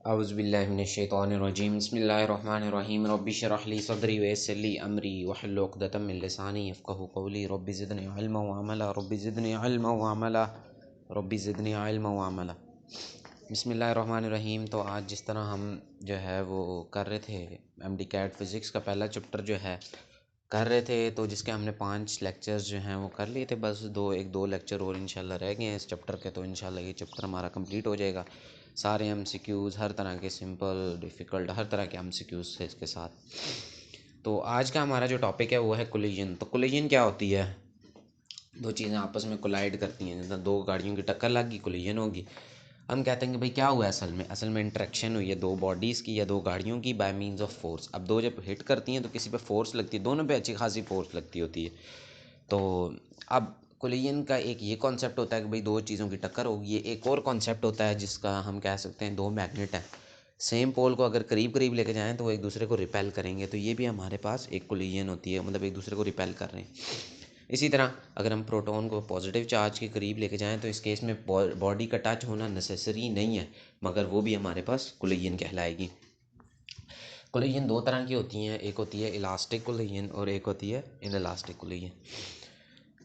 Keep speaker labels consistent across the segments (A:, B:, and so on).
A: औज़ुबिल्लाहिमिनश्शैतानिर्रजीम बिस्मिल्लाहिर्रहमानिर्रहीम रब्बि इश्रह ली सदरी वयस्सिर ली अमरी वहल्लुल उक़दतम मिन लिसानी यफ़क़हू क़ौली रब्बि ज़िदनी इल्मन व अमला रब्बि ज़िदनी इल्मन व अमला रब्बि ज़िदनी इल्मन व अमला। बिस्मिल्लाहिर्रहमानिर्रहीम। तो आज जिस तरह हम जो है वो कर रहे थे एमडी कैट फ़िज़िक्स का पहला चैप्टर जो है कर रहे थे, तो जिसके हमने 5 लेक्चर्स जो हैं वो कर लिए थे। बस एक दो लेक्चर और इंशाल्लाह रह गए हैं इस चैप्टर के, तो इंशाल्लाह ये चैप्टर हमारा कंप्लीट हो जाएगा। सारे एमसीक्यूज़, हर तरह के सिंपल डिफ़िकल्ट हर तरह के एमसीक्यूज़ थे इसके साथ। तो आज का हमारा जो टॉपिक है वो है कोलिजन। तो कोलिजन क्या होती है? दो चीज़ें आपस में कोलाइड करती हैं, जैसे दो गाड़ियों की टक्कर लगी, कोलिजन होगी। हम कहते हैं कि भाई क्या हुआ है असल में इंटरेक्शन हुई है दो बॉडीज़ की या दो गाड़ियों की बाय मींस ऑफ फोर्स। अब दो जब हिट करती हैं तो किसी पे फोर्स लगती है, दोनों पे अच्छी खासी फोर्स लगती होती है। तो अब कोलिजन का एक ये कॉन्सेप्ट होता है कि भाई दो चीज़ों की टक्कर होगी। ये एक और कॉन्सेप्ट होता है जिसका हम कह सकते हैं दो मैग्नेट हैं, सेम पोल को अगर करीब करीब लेके जाएं तो वो एक दूसरे को रिपेल करेंगे। तो ये भी हमारे पास एक कोलिजन होती है, मतलब एक दूसरे को रिपेल कर रहे हैं। इसी तरह अगर हम प्रोटॉन को पॉजिटिव चार्ज के करीब लेके जाएं तो इस केस में बॉडी का टच होना नेसेसरी नहीं है, मगर वो भी हमारे पास कोलिजन कहलाएगी। कोलिजन दो तरह की होती हैं, एक होती है इलास्टिक कोलिजन और एक होती है इनइलास्टिक कोलिजन।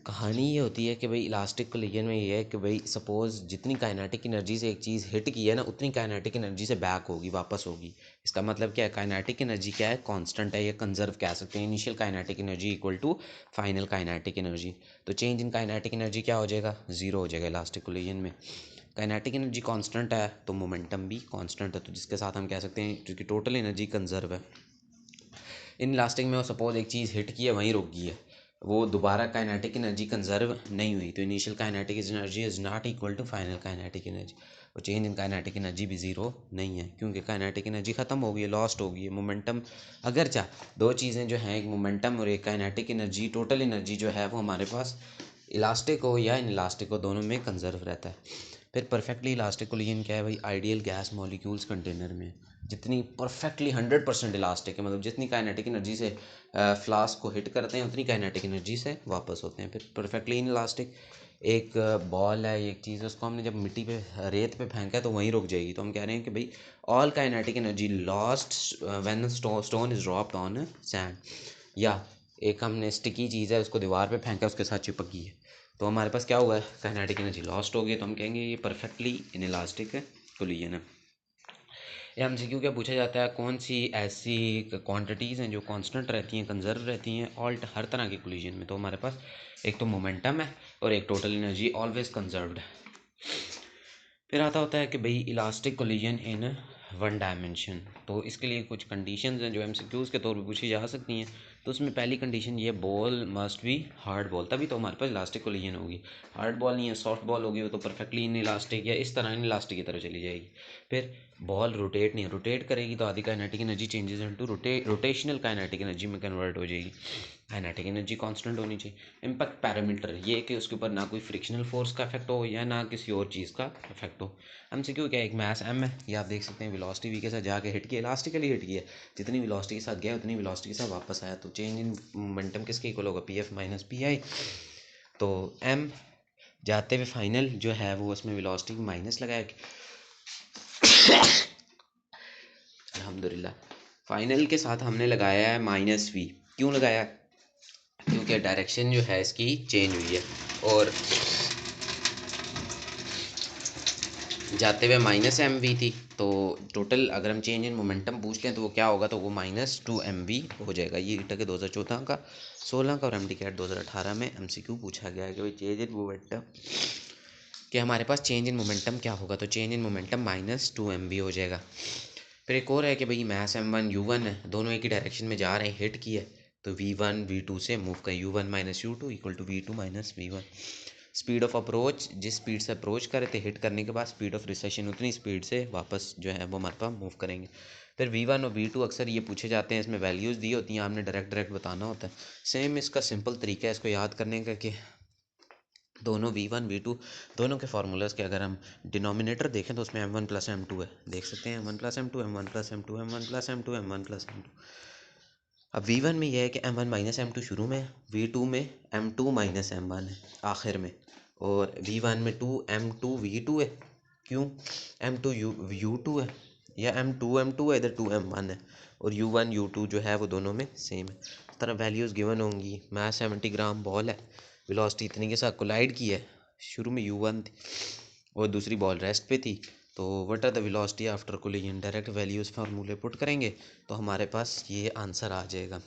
A: कहानी ये होती है कि भाई इलास्टिक कोलिजन में ये है कि भाई सपोज़ जितनी काइनेटिक एनर्जी से एक चीज़ हिट की है ना, उतनी काइनेटिक एनर्जी से बैक होगी, वापस होगी। इसका मतलब क्या है? काइनेटिक एनर्जी क्या है? कांस्टेंट है, ये कंजर्व कह सकते हैं। Initial kinetic energy equal to final kinetic energy. तो चेंज इन काइनेटिक एनर्जी क्या हो जाएगा? ज़ीरो हो जाएगा इलास्टिक कोलिजन में। काइनेटिक एनर्जी कांस्टेंट है तो मोमेंटम भी कांस्टेंट है, तो जिसके साथ हम कह सकते हैं क्योंकि टोटल एनर्जी कंजर्व है। इन इलास्टिक में वो सपोज एक चीज़ हिट की है, वहीं रुक गई है, वो दोबारा काइनेटिक एनर्जी कंजर्व नहीं हुई, तो initial kinetic energy is not equal to final kinetic energy. और चेंज इन काइनेटिक एनर्जी भी ज़ीरो नहीं है, क्योंकि काइनेटिक एनर्जी ख़त्म हो गई है, लॉस्ट हो गई है। मोमेंटम अगर दो चीज़ें जो हैं, एक मोमेंटम और एक काइनेटिक एनर्जी, टोटल एनर्जी जो है वो हमारे पास इलास्टिक हो या इन इलास्टिक हो, दोनों में कंजर्व रहता है। फिर परफेक्टली इलास्टिक कोलिजन क्या है भाई? आइडियल गैस मॉलिक्यूल्स कंटेनर में जितनी परफेक्टली 100% इलास्टिक है, मतलब जितनी काइनेटिक एनर्जी से फ्लास्क को हिट करते हैं उतनी काइनेटिक एनर्जी से वापस होते हैं। फिर परफेक्टली इन इलास्टिक एक बॉल है, एक चीज़ है, उसको हमने जब मिट्टी पे रेत पे फेंका है तो वहीं रुक जाएगी। तो हम कह रहे हैं कि भाई all kinetic energy lost when stone is dropped on sand. या एक हमने स्टिकी चीज़ है, उसको दीवार पे फेंका, उसके साथ चिपक गई है, तो हमारे पास क्या हुआ है? काइनेटिक एनर्जी लॉस्ट हो गई। तो हम कहेंगे ये परफेक्टली इनइलास्टिक कोलिजन है। या हमसे क्यों क्या पूछा जाता है, कौन सी ऐसी क्वांटिटीज़ हैं जो कांस्टेंट रहती हैं, कंजर्व रहती हैं ऑल हर तरह के कोलिजन में? तो हमारे पास एक तो मोमेंटम है और एक टोटल एनर्जी ऑलवेज कंजर्व्ड है। फिर आता होता है कि भाई elastic collision in one dimension. तो इसके लिए कुछ कंडीशंस हैं जो एमसीक्यूज़ के तौर पे पूछी जा सकती हैं। तो उसमें पहली कंडीशन ये, ball must be hard ball, तभी तो हमारे पास इलास्टिक कोलिजन होगी। हार्ड बॉल नहीं है, सॉफ्ट बॉल होगी, वो तो परफेक्टली इन इलास्टिक या इस तरह इन इलास्टिक की तरह चली जाएगी। फिर बॉल रोटेट नहीं है, रोटेट करेगी तो आधी kinetic energy changes into rotational kinetic energy में कन्वर्ट हो जाएगी। काइनेटिक एनर्जी कांस्टेंट होनी चाहिए। इम्पैक्ट पैरामीटर ये कि उसके ऊपर ना कोई फ्रिक्शनल फोर्स का इफेक्ट हो या ना किसी और चीज़ का इफेक्ट हो। हमसे क्यों क्या, एक मास m है, ये आप देख सकते हैं, वेलोसिटी v के साथ जाके हिट किया, इलास्टिकली हिट किया, जितनी वेलोसिटी के साथ गया उतनी वेलोसिटी के साथ वापस आया। तो चेंज इन मोमेंटम किसके इक्वल होगा? pf minus P. तो m जाते हुए फाइनल जो है वो उसमें वेलोसिटी माइनस लगाया, अल्हम्दुलिल्लाह, फाइनल के साथ हमने लगाया है माइनस v। क्यों लगाया? क्योंकि डायरेक्शन जो है इसकी चेंज हुई है, और जाते हुए माइनस एम वी थी। तो टोटल अगर हम चेंज इन मोमेंटम पूछ लें तो वो क्या होगा? तो वो -2 mv हो जाएगा। ये ईटा के 2014 का 16 का और एम डी कैट 2018 में MCQ पूछा गया है कि भाई चेंज इन मोमेंटम, कि हमारे पास चेंज इन मोमेंटम क्या होगा? तो चेंज इन मोमेंटम -2 mv हो जाएगा। फिर एक और है कि भाई मास m1 u1 है, दोनों एक ही डायरेक्शन में जा रहे हैं, हिट की है, तो v1 v2 से मूव करें, u1 minus u2 equal to v2 minus v1। Speed of approach, जिस स्पीड से अप्रोच कर रहे थे हिट करने के बाद, स्पीड ऑफ रिसेशन उतनी स्पीड से वापस जो है वो हमारे पास मूव करेंगे। फिर v1 और v2 अक्सर ये पूछे जाते हैं, इसमें वैल्यूज़ दी होती हैं, आपने डायरेक्ट बताना होता है। सेम इसका सिंपल तरीका है इसको याद करने का कि दोनों v1 v2 दोनों के फार्मूलाज के अगर हम डिनोमिनेटर देखें तो उसमें m1 प्लस m2 है, देख सकते हैं m1 plus m2 m1 plus m2 m1 plus m2 m1 plus m2। अब v1 में यह है कि m1 माइनस m2 शुरू में, v2 में m2 माइनस m1 है आखिर में, और v1 में 2 m2 v2 है। क्यों? m2 u2 है, या M2 है, इधर 2M1 है, और U1 U2 जो है वो दोनों में सेम है। इस तरह वैल्यूज़ गिवन होंगी। मास 70 ग्राम बॉल है, वेलोसिटी इतनी के साथ कोलाइड की है, शुरू में U1 थी और दूसरी बॉल रेस्ट पे थी। तो what are the velocity after collision, direct values फार्मूले पुट करेंगे तो हमारे पास ये आंसर आ जाएगा।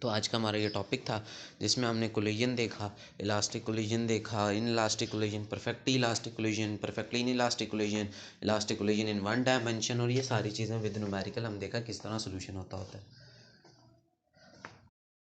A: तो आज का हमारा ये टॉपिक था जिसमें हमने कोलिजन देखा, इलास्टिक कोलिजन देखा, in elastic collision, perfectly elastic collision, perfectly in elastic collision in one dimension, और ये सारी चीज़ें विद न्यूमेरिकल हम देखा किस तरह सोल्यूशन होता है।